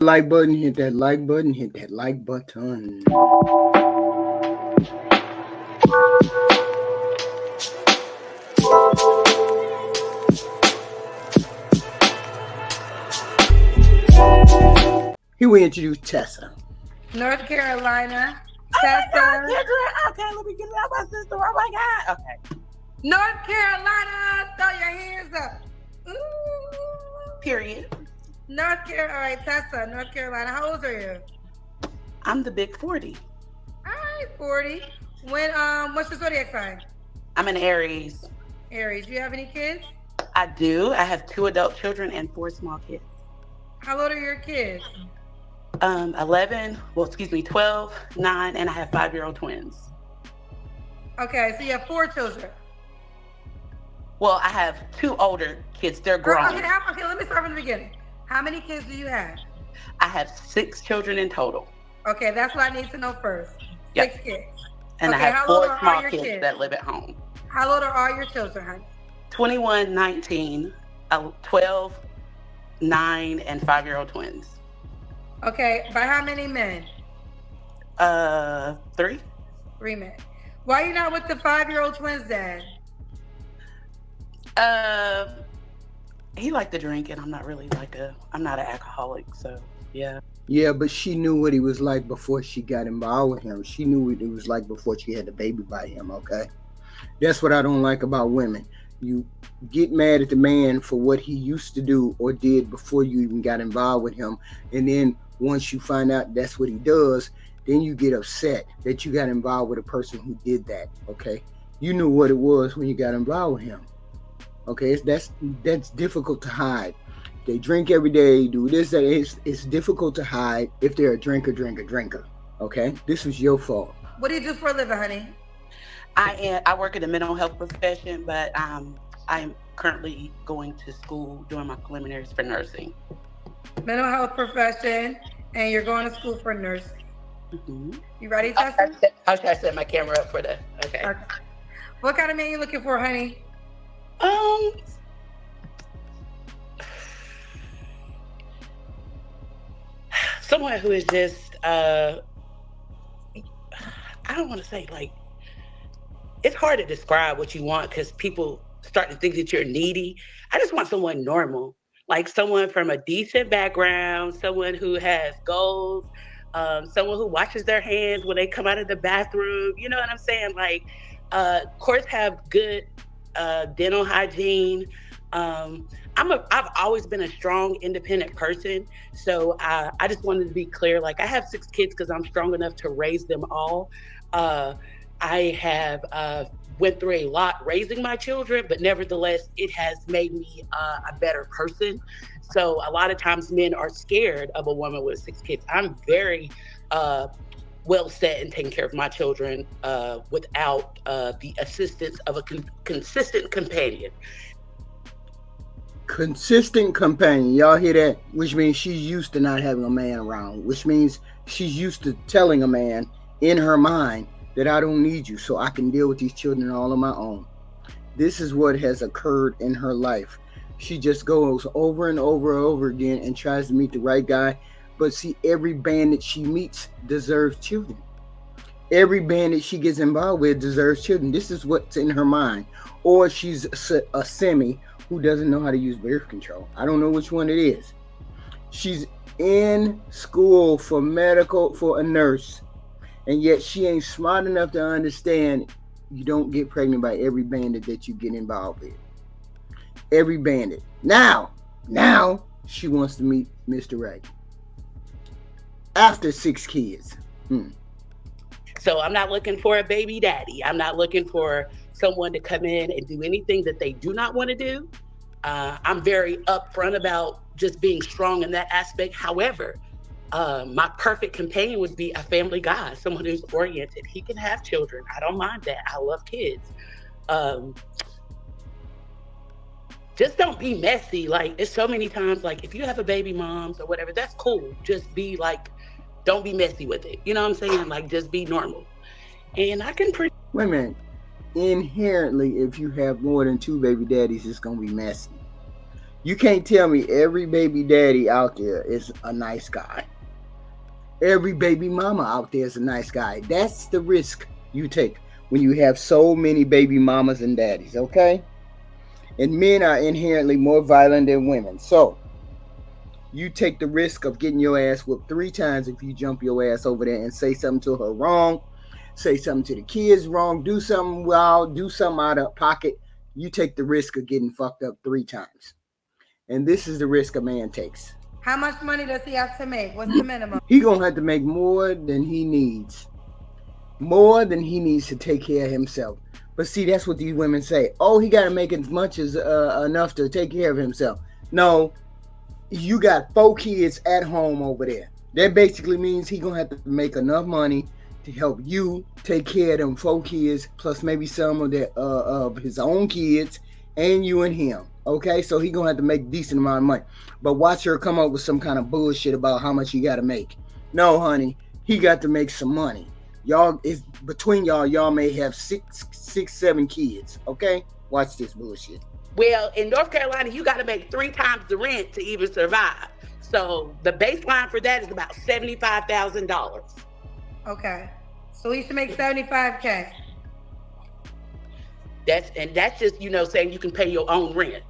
Like button, hit that like button, hit that like button. Here we introduce Tessa. North Carolina. Oh my God, Tessa. Kendra. Okay, let me get it out my sister. Oh my God. Okay. North Carolina. Throw your hands up. Ooh. Period. North Carolina. All right, Tessa. North Carolina. How old are you? I'm the big 40. All right, 40. What's your zodiac sign? I'm an Aries. Aries. Do you have any kids? I do. I have 2 adult children and 4 small kids. How old are your kids? 12, 9, and I have 5-year-old twins. Okay, so you have 4 children. Well, I have 2 older kids. They're grown. Okay, let me start from the beginning. How many kids do you have? I have 6 children in total. Okay, that's what I need to know first. Yep. 6 kids. And Okay, I have how 4 old are all small your kids kids? that live at home. How old are all your children, honey? 21, 19, 12, 9, and 5-year-old twins. Okay, by how many men? 3. 3 men. Why are you not with the 5-year-old twins, Dad? He liked to drink, and I'm not an alcoholic, so yeah. Yeah, but she knew what he was like before she got involved with him. She knew what it was like before she had the baby by him, okay? That's what I don't like about women. You get mad at the man for what he used to do or did before you even got involved with him. And then once you find out that's what he does, then you get upset that you got involved with a person who did that, okay? You knew what it was when you got involved with him. Okay, that's difficult to hide. They drink every day, do this, that. It's difficult to hide if they're a drinker. Okay, this was your fault. What do you do for a living, honey? I work in the mental health profession, but I'm currently going to school doing my preliminaries for nursing. Mental health profession, and you're going to school for nursing. Mm-hmm. You ready, Tessa? How should I set my camera up for that? Okay. What kind of man you looking for, honey? Someone who is just I don't want to say, like, it's hard to describe what you want because people start to think that you're needy. I just want someone normal, like someone from a decent background, someone who has goals, someone who washes their hands when they come out of the bathroom. You know what I'm saying? Like, of course, have good dental hygiene. I've always been a strong, independent person. So I just wanted to be clear. Like, I have 6 kids because I'm strong enough to raise them all. I have went through a lot raising my children, but nevertheless, it has made me a better person. So a lot of times men are scared of a woman with 6 kids. I'm very well set and taking care of my children without the assistance of a consistent companion. Consistent companion, y'all hear that? Which means she's used to not having a man around, which means she's used to telling a man in her mind that I don't need you, so I can deal with these children all on my own. This is what has occurred in her life. She just goes over and over again and tries to meet the right guy. But see, every bandit she meets deserves children. Every bandit she gets involved with deserves children. This is what's in her mind. Or she's a semi who doesn't know how to use birth control. I don't know which one it is. She's in school for a nurse, and yet she ain't smart enough to understand you don't get pregnant by every bandit that you get involved with. Every bandit. Now she wants to meet Mr. Right. After 6 kids. So I'm not looking for a baby daddy. I'm not looking for someone to come in and do anything that they do not want to do. I'm very upfront about just being strong in that aspect. However, my perfect companion would be a family guy, someone who's oriented. He can have children. I don't mind that. I love kids. Just don't be messy. Like, it's so many times, like, if you have a baby moms or whatever, that's cool. Just be like, don't be messy with it. You know what I'm saying? Like, just be normal. And I can Wait a minute. Inherently, if you have more than 2 baby daddies, it's going to be messy. You can't tell me every baby daddy out there is a nice guy. Every baby mama out there is a nice guy. That's the risk you take when you have so many baby mamas and daddies, okay? And men are inherently more violent than women. So you take the risk of getting your ass whooped 3 times if you jump your ass over there and say something to her wrong, say something to the kids wrong, do something wild, do something out of pocket. You take the risk of getting fucked up 3 times. And this is the risk a man takes. How much money does he have to make? What's the minimum? He gonna have to make more than he needs. More than he needs to take care of himself. But see, that's what these women say. Oh, he got to make as much as enough to take care of himself. No, you got 4 kids at home over there. That basically means he gonna have to make enough money to help you take care of them 4 kids, plus maybe some of that of his own kids, and you and him. Okay, so he gonna have to make a decent amount of money. But watch her come up with some kind of bullshit about how much he got to make. No, honey, he got to make some money. Y'all, is between y'all may have 6, 7 kids. Okay, watch this bullshit. Well, in North Carolina, you got to make 3 times the rent to even survive. So the baseline for that is about $75,000. Okay, so he should make 75K. That's just saying you can pay your own rent.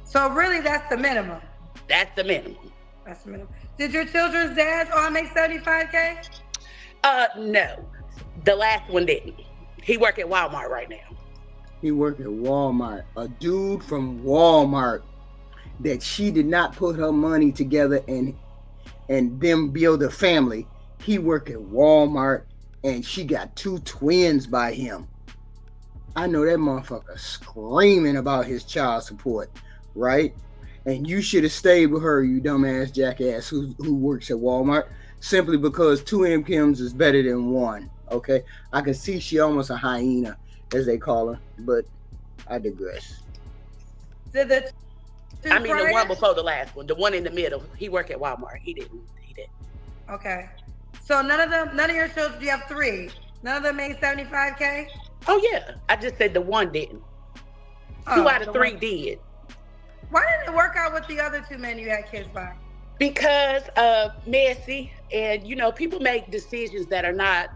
So really, that's the minimum. That's the minimum. That's the minimum. Did your children's dads all make 75K? No, the last one didn't. He work at Walmart right now. He worked at Walmart. A dude from Walmart that she did not put her money together and them build a family. He worked at Walmart and she got 2 twins by him. I know that motherfucker screaming about his child support, right? And you should have stayed with her, you dumbass jackass who works at Walmart, simply because 2 MKMs is better than 1. Okay, I can see she almost a hyena, as they call her, but I digress. The one before the last one, the one in the middle. He worked at Walmart. He didn't. Okay, so none of your children. You have 3. None of them made 75K. Oh yeah, I just said the one didn't. 2 out of 3 did. Why didn't it work out with the other 2 men you had kids by? Because messy, and people make decisions that are not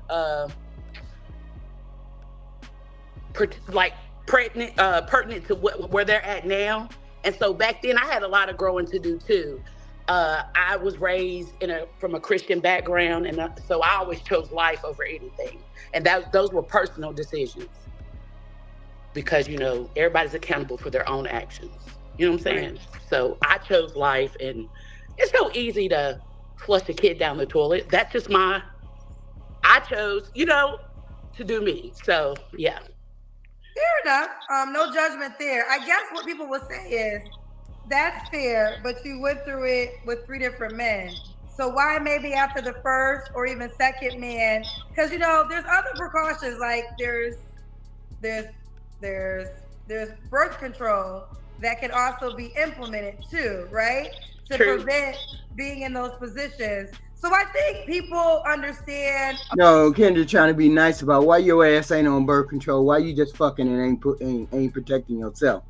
pertinent to where they're at now. And so back then I had a lot of growing to do too. I was raised from a Christian background, and so I always chose life over anything. And those were personal decisions, because everybody's accountable for their own actions. You know what I'm saying? Right. So I chose life, and it's so easy to flush a kid down the toilet. That's just I chose, to do me. So yeah. Fair enough. No judgment there. I guess what people will say is, that's fair, but you went through it with 3 different men. So why maybe after the first or even second man? Because there's other precautions, like there's birth control that can also be implemented too, right? To True. Prevent being in those positions. So I think people understand. No, Kendra trying to be nice about why your ass ain't on birth control. Why you just fucking and ain't protecting yourself?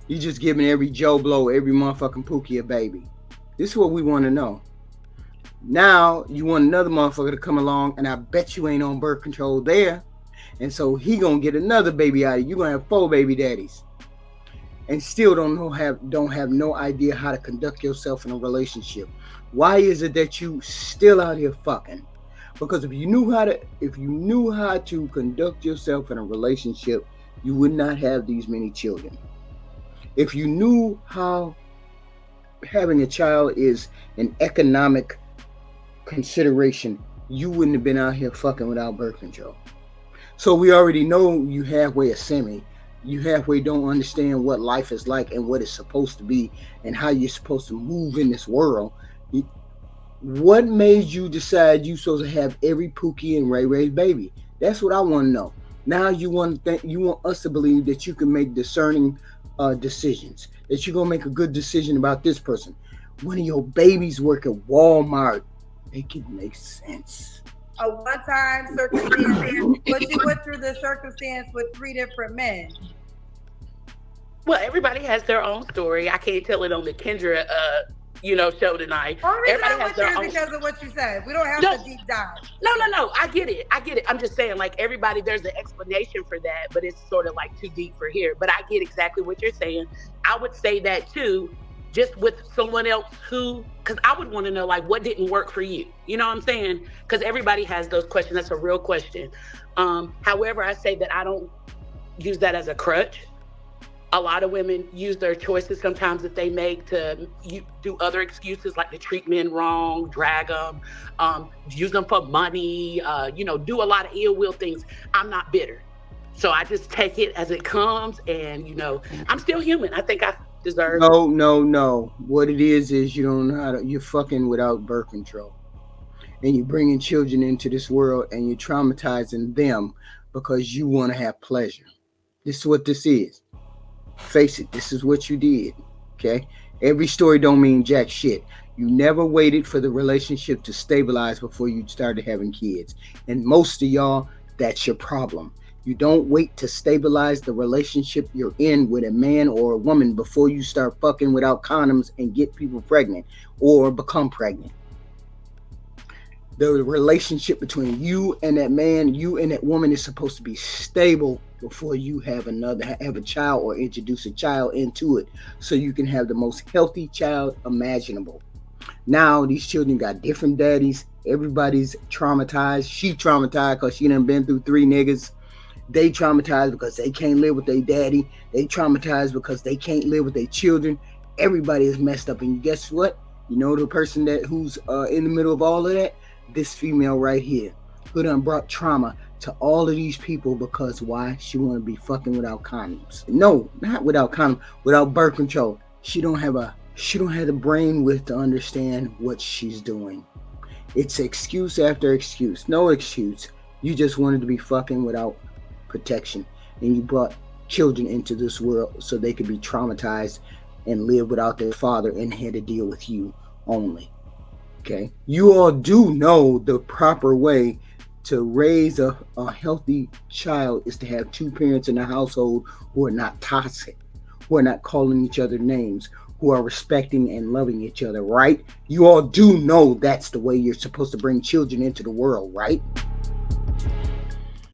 You just giving every Joe Blow, every motherfucking Pookie a baby. This is what we want to know. Now you want another motherfucker to come along, and I bet you ain't on birth control there. And so he gonna get another baby out of you. You're gonna have 4 baby daddies. And still don't have no idea how to conduct yourself in a relationship. Why is it that you still out here fucking? Because if you knew how to conduct yourself in a relationship, you would not have these many children. If you knew how having a child is an economic consideration, you wouldn't have been out here fucking without birth control. So we already know you halfway a semi. You halfway don't understand what life is like and what it's supposed to be and how you're supposed to move in this world. What made you decide you supposed to have every Pookie and Ray Ray's baby? That's what I want to know. Now you want us to believe that you can make discerning decisions, that you're gonna make a good decision about this person. One of your babies work at Walmart. Make it make sense. A one-time circumstance, but you went through the circumstance with 3 different men. Well, everybody has their own story. I can't tell it on the Kendra, show tonight. The only reason Everybody I has went their there is own. because of what you said. We don't have No, to deep dive. no. I get it. I'm just saying, like, everybody, there's an explanation for that, but it's sort of like too deep for here. But I get exactly what you're saying. I would say that too, just with someone else because I would want to know, like, what didn't work for you. You know what I'm saying? Because everybody has those questions. That's a real question. However, I say that I don't use that as a crutch. A lot of women use their choices sometimes that they make to do other excuses, like to treat men wrong, drag them, use them for money, do a lot of ill will things. I'm not bitter. So I just take it as it comes, and, I'm still human. I think I deserve. No. What it is you don't know you're fucking without birth control. And you're bringing children into this world and you're traumatizing them because you want to have pleasure. This is what this is. Face it, this is what you did. Okay? Every story don't mean jack shit. You never waited for the relationship to stabilize before you started having kids. And most of y'all, that's your problem. You don't wait to stabilize the relationship you're in with a man or a woman before you start fucking without condoms and get people pregnant or become pregnant. The relationship between you and that man, you and that woman is supposed to be stable before you have a child or introduce a child into it, so you can have the most healthy child imaginable. Now these children got different daddies. Everybody's traumatized. She traumatized because she done been through 3 niggas. They traumatized because they can't live with their daddy. They traumatized because they can't live with their children. Everybody is messed up. And guess what? You know the person who's in the middle of all of that? This female right here, who done brought trauma to all of these people because why? She want to be fucking without condoms. No, not without condoms, without birth control. She don't have the brain width to understand what she's doing. It's excuse after excuse. No excuse. You just wanted to be fucking without protection, and you brought children into this world so they could be traumatized and live without their father and had to deal with you only. Okay, you all do know the proper way to raise a healthy child is to have 2 parents in the household who are not toxic, who are not calling each other names, who are respecting and loving each other, right? You all do know that's the way you're supposed to bring children into the world, right?